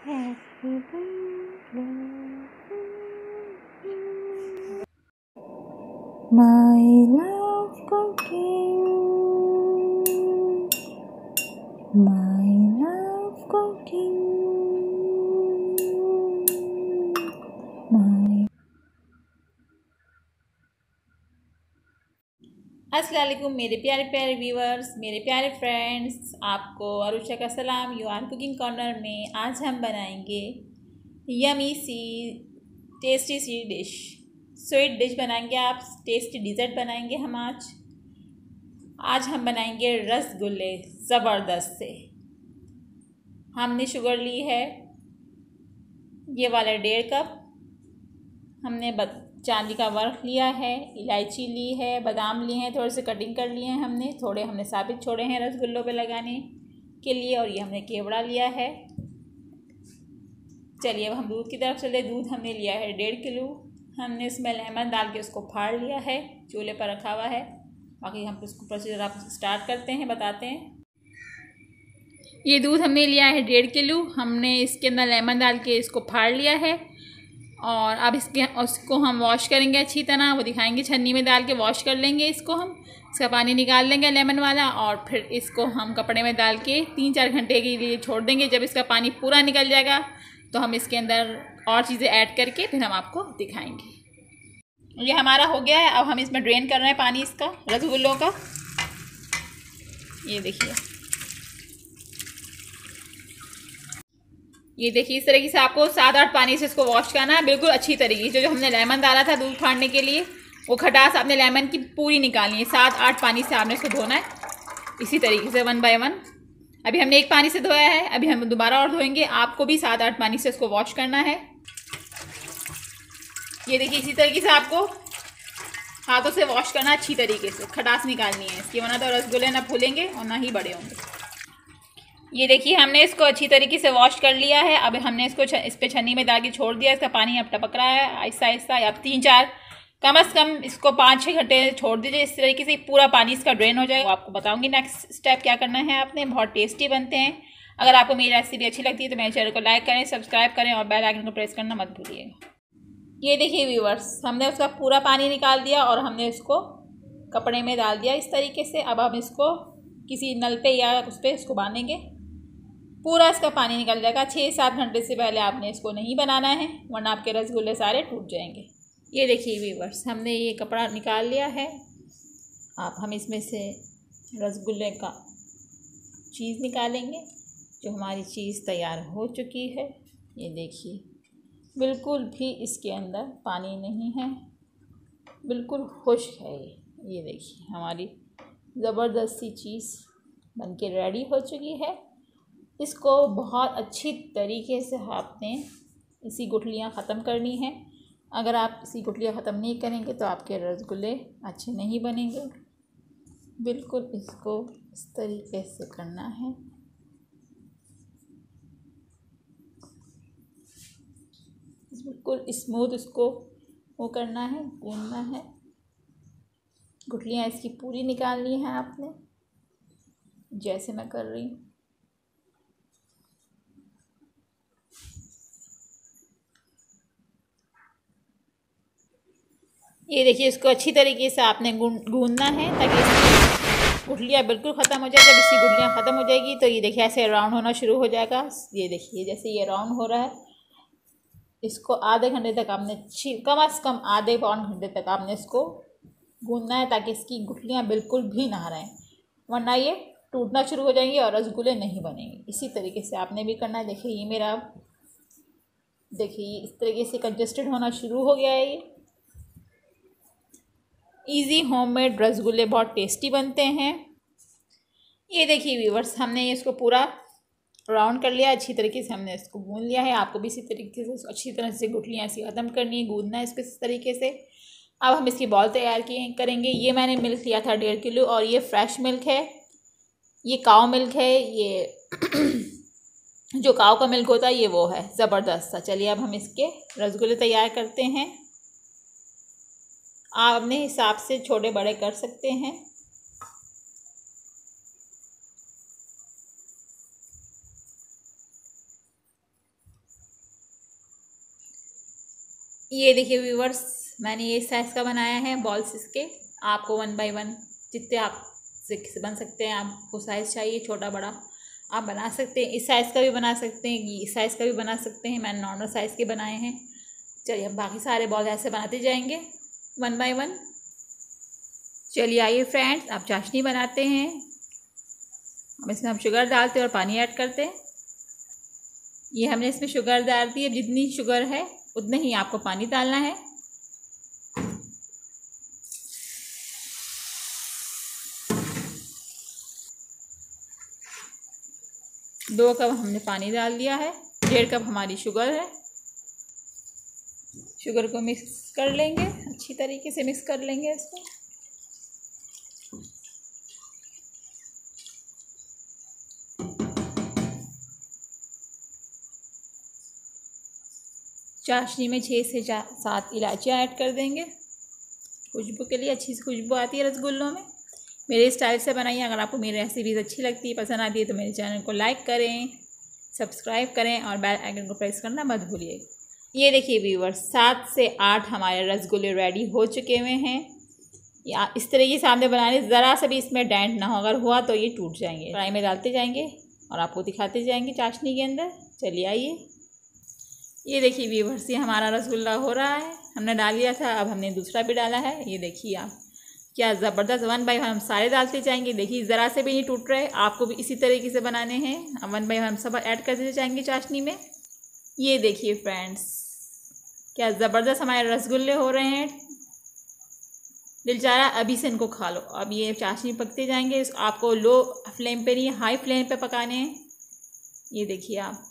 Happy birthday, my love cooking, my love cooking, my। अस्सलाम वालेकुम मेरे प्यारे प्यारे व्यूअर्स, मेरे प्यारे फ्रेंड्स, आपको अरुषा का सलाम। यू आर कुकिंग कॉर्नर में आज हम बनाएंगे यमी सी टेस्टी सी डिश, स्वीट डिश बनाएंगे। आप टेस्टी डिज़र्ट बनाएंगे। हम आज हम बनाएंगे रसगुल्ले ज़बरदस्त से। हमने शुगर ली है ये वाला 1.5 कप। हमने चांदी का वर्क लिया है, इलायची ली है, बादाम लिए हैं, थोड़े से कटिंग कर लिए हैं हमने, थोड़े हमने साबित छोड़े हैं रसगुल्लों पे लगाने के लिए, और ये हमने केवड़ा लिया है। चलिए अब हम दूध की तरफ चले। दूध हमने लिया है 1.5 किलो। हमने इसमें लेमन डाल के उसको फाड़ लिया है, चूल्हे पर रखा हुआ है। बाकी हम उसको प्रोसीजर आप स्टार्ट करते हैं, बताते हैं। ये दूध हमने लिया है 1.5 किलो। हमने इसके अंदर लेमन डाल के इसको फाड़ लिया है, और अब उसको हम वॉश करेंगे अच्छी तरह। वो दिखाएंगे, छन्नी में डाल के वॉश कर लेंगे इसको। हम इसका पानी निकाल लेंगे लेमन वाला, और फिर इसको हम कपड़े में डाल के 3-4 घंटे के लिए छोड़ देंगे। जब इसका पानी पूरा निकल जाएगा तो हम इसके अंदर और चीज़ें ऐड करके फिर हम आपको दिखाएंगे। ये हमारा हो गया है। अब हम इसमें ड्रेन कर रहे हैं पानी इसका, रसगुल्लों का। ये देखिए, ये देखिए, इस तरीके से आपको 7-8 पानी से इसको वॉश करना है बिल्कुल अच्छी तरीके से। जो हमने लेमन डाला था दूध फाड़ने के लिए, वो खटास आपने लेमन की पूरी निकालनी है। 7-8 पानी से आपने इसको धोना है इसी तरीके से, 1 बाय 1। अभी हमने 1 पानी से धोया है, अभी हम दोबारा और धोएंगे। आपको भी 7-8 पानी से इसको वॉश करना है। ये देखिए, इसी तरीके से आपको हाथों से वॉश करना अच्छी तरीके से, खटास निकालनी है इसकी, वरना तो रसगुल्ले ना फूलेंगे और ना ही बड़े होंगे। ये देखिए, हमने इसको अच्छी तरीके से वॉश कर लिया है। अब हमने इसको इस पे छन्नी में डाल के छोड़ दिया। इसका पानी अब टपक रहा है आहिस्ता आहिस्ता। अब 3-4 कम से कम इसको 5-6 घंटे छोड़ दीजिए। इस तरीके से पूरा पानी इसका ड्रेन हो जाएगा। आपको बताऊंगी नेक्स्ट स्टेप क्या करना है आपने। बहुत टेस्टी बनते हैं। अगर आपको मेरी रेसिपी अच्छी लगती है तो मेरे चैनल को लाइक करें, सब्सक्राइब करें और बेल आइकन को प्रेस करना मत भूलिएगा। ये देखिए व्यूअर्स, हमने उसका पूरा पानी निकाल दिया और हमने इसको कपड़े में डाल दिया इस तरीके से। अब हम इसको किसी नल पे या उस पर इसको बांधेंगे, पूरा इसका पानी निकल जाएगा। 6-7 घंटे से पहले आपने इसको नहीं बनाना है, वरना आपके रसगुल्ले सारे टूट जाएंगे। ये देखिए व्यूअर्स, हमने ये कपड़ा निकाल लिया है। आप हम इसमें से रसगुल्ले का चीज़ निकालेंगे। जो हमारी चीज़ तैयार हो चुकी है, ये देखिए, बिल्कुल भी इसके अंदर पानी नहीं है, बिल्कुल खुश्क है। ये देखिए, हमारी ज़बरदस्त सी चीज़ बनके रेडी हो चुकी है। इसको बहुत अच्छी तरीके से आपने इसी गुठलियाँ ख़त्म करनी है। अगर आप इसी गुठलियाँ ख़त्म नहीं करेंगे तो आपके रसगुल्ले अच्छे नहीं बनेंगे। बिल्कुल इसको इस तरीके से करना है। बिल्कुल स्मूथ इसको वो करना है, गूंदना है। गुठलियाँ इसकी पूरी निकालनी है आपने, जैसे मैं कर रही हूँ। ये देखिए, इसको अच्छी तरीके से आपने गूंदना है ताकि गुठलियाँ बिल्कुल ख़त्म हो जाए। जब इसकी गुठलियाँ ख़त्म हो जाएगी तो ये देखिए ऐसे राउंड होना शुरू हो जाएगा। ये देखिए, जैसे ये राउंड हो रहा है, इसको आधे घंटे तक आपने कम से कम आधे पौन घंटे तक आपने इसको गूंदना है, ताकि इसकी गुठलियाँ बिल्कुल भी ना रहें, वरना ये टूटना शुरू हो जाएंगी और रसगुल्ले नहीं बनेंगे। इसी तरीके से आपने भी करना है। देखिए ये मेरा, देखिए इस तरीके से कंजस्टेड होना शुरू हो गया है। ये इजी होममेड रसगुल्ले बहुत टेस्टी बनते हैं। ये देखिए व्यूअर्स, हमने इसको पूरा राउंड कर लिया अच्छी तरीके से, हमने इसको गूंद लिया है। आपको भी इसी तरीके से अच्छी तरह से गुठलियाँ ऐसी ख़त्म करनी है, गूंदना है इसको इस तरीके से। अब हम इसकी बॉल तैयार करेंगे। ये मैंने मिल्क लिया था 1.5 किलो, और ये फ्रेश मिल्क है, ये काव मिल्क है। ये जो काव का मिल्क होता है ये वो है, ज़बरदस्त सा। चलिए अब हम इसके रसगुल्ले तैयार करते हैं। आप अपने हिसाब से छोटे बड़े कर सकते हैं। ये देखिए व्यूवर्स, मैंने ये साइज़ का बनाया है बॉल्स इसके। आपको 1 बाय 1 जितने आप से बन सकते हैं, आपको साइज़ चाहिए छोटा बड़ा आप बना सकते हैं। इस साइज़ का भी बना सकते हैं, इस साइज़ का भी बना सकते हैं। मैंने नॉर्मल साइज़ के बनाए हैं। चलिए हम बाकी सारे बॉल ऐसे बनाते जाएंगे 1 बाय 1। चलिए आइए फ्रेंड्स, आप चाशनी बनाते हैं। अब इसमें हम शुगर डालते हैं और पानी ऐड करते हैं। ये हमने इसमें शुगर डाल दी। अब जितनी शुगर है उतना ही आपको पानी डालना है। दो कप हमने पानी डाल दिया है। 1.5 कप हमारी शुगर है। शुगर को मिक्स कर लेंगे, अच्छी तरीके से मिक्स कर लेंगे इसको। चाशनी में 6 से 7 इलायचियाँ ऐड कर देंगे खुशबू के लिए। अच्छी सी खुशबू आती है रसगुल्लों में। मेरे स्टाइल से बनाइए। अगर आपको मेरी रेसिपीज़ अच्छी लगती है, पसंद आती है, तो मेरे चैनल को लाइक करें, सब्सक्राइब करें और बेल आइकन को प्रेस करना मत भूलिएगा। ये देखिए व्यूवर्स, 7 से 8 हमारे रसगुल्ले रेडी हो चुके हुए हैं। या इस तरीके से सामने बनाने, ज़रा सा भी इसमें डेंट ना हो, अगर हुआ तो ये टूट जाएंगे। कढ़ाई में डालते जाएंगे और आपको दिखाते जाएंगे चाशनी के अंदर। चलिए आइए। ये देखिए व्यूवर्स, ये हमारा रसगुल्ला हो रहा है। हमने डाल लिया था, अब हमने दूसरा भी डाला है। ये देखिए आप, क्या ज़बरदस्त 1 बाय 1 हम सारे डालते जाएंगे। देखिए ज़रा से भी नहीं टूट रहे। आपको भी इसी तरीके से बनाने हैं। अब 1 बाय 1 हम सब ऐड करते जाएंगे चाशनी में। ये देखिए फ्रेंड्स, क्या ज़बरदस्त हमारे रसगुल्ले हो रहे हैं। दिल चाह रहा अभी से इनको खा लो। अब ये चाशनी पकते जाएंगे। आपको लो फ्लेम पे नहीं, हाई फ्लेम पे पकाने हैं। ये देखिए आप,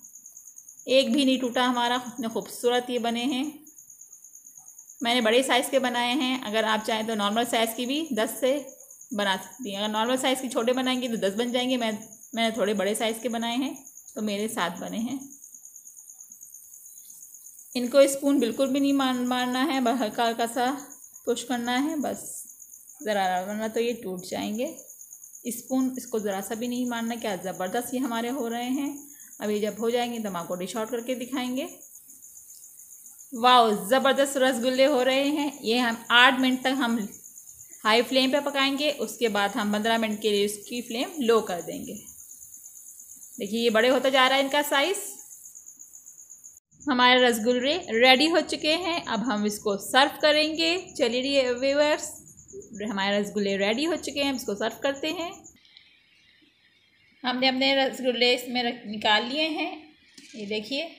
एक भी नहीं टूटा हमारा। इतने खूबसूरत ये बने हैं। मैंने बड़े साइज़ के बनाए हैं। अगर आप चाहें तो नॉर्मल साइज़ की भी 10 से बना सकती हैं। अगर नॉर्मल साइज़ की छोटे बनाएंगे तो 10 बन जाएंगे। मैंने थोड़े बड़े साइज़ के बनाए हैं तो मेरे 7 बने हैं। इनको स्पून बिल्कुल भी नहीं मारना है, बस हल्का हल्का सा पुश करना है बस, ज़रा, वरना तो ये टूट जाएंगे। स्पून इसको ज़रा सा भी नहीं मारना। क्या ज़बरदस्त ये हमारे हो रहे हैं। अभी जब हो जाएंगे तो हम आपको डिश आउट करके दिखाएंगे। वाह, ज़बरदस्त रसगुल्ले हो रहे हैं। ये हम 8 मिनट तक हम हाई फ्लेम पे पकाएंगे। उसके बाद हम 15 मिनट के लिए उसकी फ्लेम लो कर देंगे। देखिए ये बड़े होता जा रहा है इनका साइज़। हमारे रसगुल्ले रेडी हो चुके हैं। अब हम इसको सर्व करेंगे। चलिए व्यूअर्स, हमारे रसगुल्ले रेडी हो चुके हैं। हम इसको सर्व करते हैं। हमने अपने रसगुल्ले इसमें निकाल लिए हैं। ये देखिए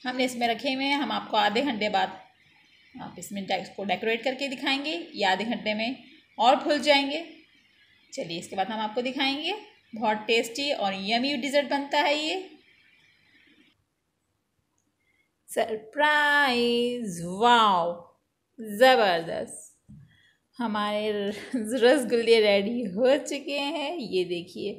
हमने इसमें रखे हुए हैं। हम आपको आधे घंटे बाद आप इसमें इसको डेकोरेट करके दिखाएंगे। ये आधे घंटे में और फूल जाएंगे। चलिए इसके बाद हम आपको दिखाएंगे। बहुत टेस्टी और यमी डिज़र्ट बनता है ये। सरप्राइज, वाओ, ज़बरदस्त हमारे रसगुल्ले रेडी हो चुके हैं। ये देखिए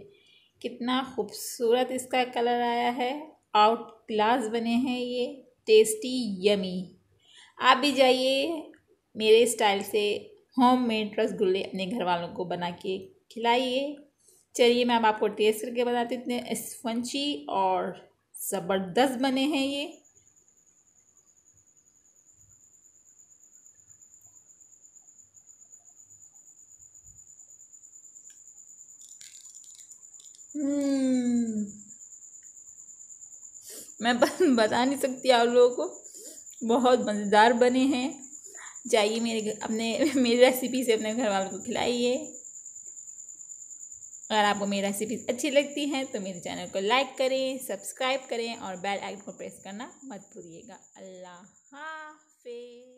कितना खूबसूरत इसका कलर आया है। आउट क्लास बने हैं ये, टेस्टी यमी। आप भी जाइए, मेरे स्टाइल से होममेड रसगुल्ले अपने घर वालों को बना के खिलाइए। चलिए मैं अब आपको टेस्ट करके बताती हूँ। इतने स्पंची और ज़बरदस्त बने हैं ये। मैं बता नहीं सकती आप लोगों को, बहुत मज़ेदार बने हैं। जाइए मेरी रेसिपी से अपने घर वालों को खिलाइए। अगर आपको मेरी रेसिपी अच्छी लगती हैं तो मेरे चैनल को लाइक करें, सब्सक्राइब करें और बेल आइकन को प्रेस करना मत भूलिएगा। अल्लाह हाफ़िज़।